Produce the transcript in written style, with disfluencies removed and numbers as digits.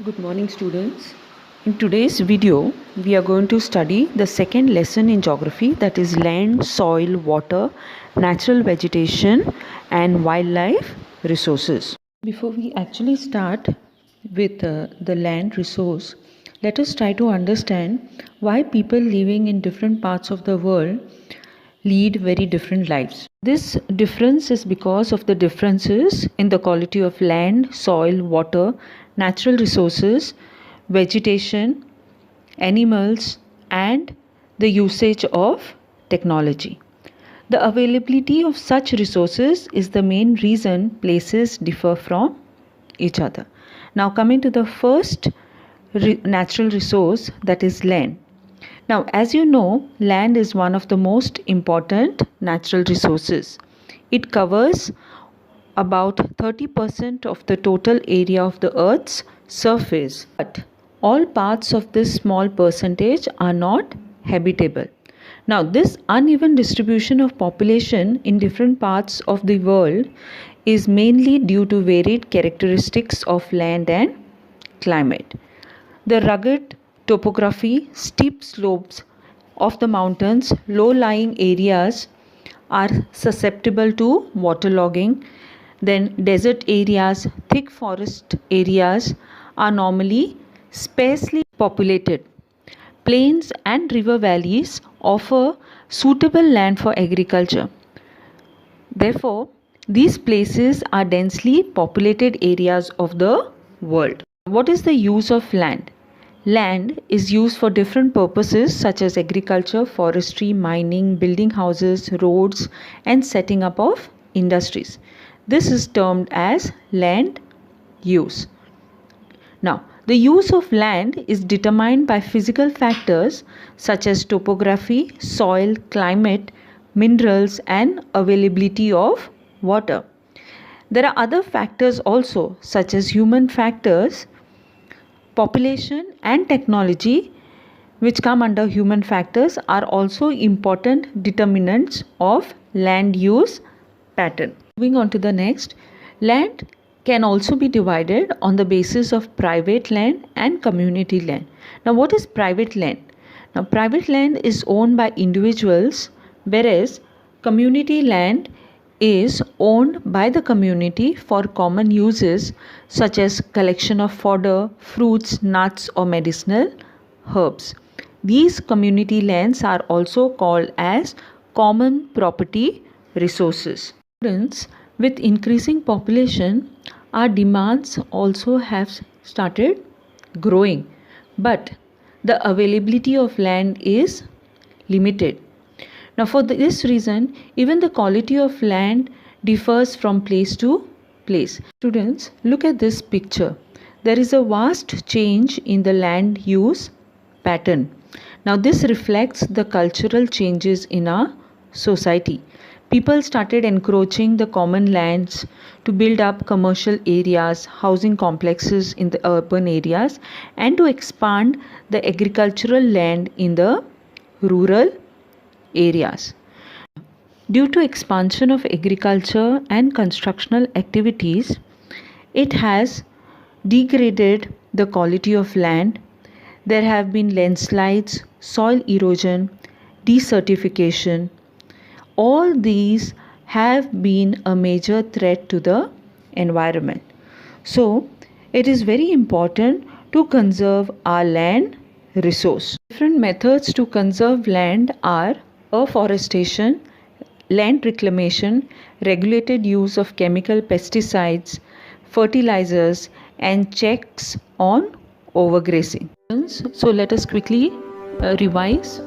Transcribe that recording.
Good morning, students. In today's video, we are going to study the second lesson in geography, that is land, soil, water, natural vegetation and wildlife resources. Before we actually start with the land resource, let us try to understand why people living in different parts of the world lead very different lives. This difference is because of the differences in the quality of land, soil, water, natural resources, vegetation, animals, and the usage of technology. The availability of such resources is the main reason places differ from each other. Now, coming to the first natural resource, that is land. Now, as you know, land is one of the most important natural resources. It covers about 30% of the total area of the Earth's surface. But all parts of this small percentage are not habitable. Now, this uneven distribution of population in different parts of the world is mainly due to varied characteristics of land and climate. The rugged topography, steep slopes of the mountains, low-lying areas are susceptible to waterlogging. Then desert areas, thick forest areas are normally sparsely populated. Plains and river valleys offer suitable land for agriculture. Therefore, these places are densely populated areas of the world. What is the use of land? Land is used for different purposes such as agriculture, forestry, mining, building houses, roads, and setting up of industries. This is termed as land use. Now, the use of land is determined by physical factors such as topography, soil, climate, minerals, and availability of water. There are other factors also such as human factors, population and technology, which come under human factors, are also important determinants of land use pattern. Moving on to the next, land can also be divided on the basis of private land and community land. Now, what is private land? Now, private land is owned by individuals, whereas community land is owned by the community for common uses such as collection of fodder, fruits, nuts or medicinal herbs. These community lands are also called as common property resources. Students, with increasing population, our demands also have started growing, but the availability of land is limited. Now, for this reason, even the quality of land differs from place to place. Students, look at this picture. There is a vast change in the land use pattern. Now, this reflects the cultural changes in our society. People started encroaching the common lands to build up commercial areas, housing complexes in the urban areas, and to expand the agricultural land in the rural areas. Due to expansion of agriculture and constructional activities, it has degraded the quality of land. There have been landslides, soil erosion, desertification. All these have been a major threat to the environment. So, it is very important to conserve our land resource. Different methods to conserve land are afforestation, land reclamation, regulated use of chemical pesticides, fertilizers, and checks on overgrazing. So let us quickly revise.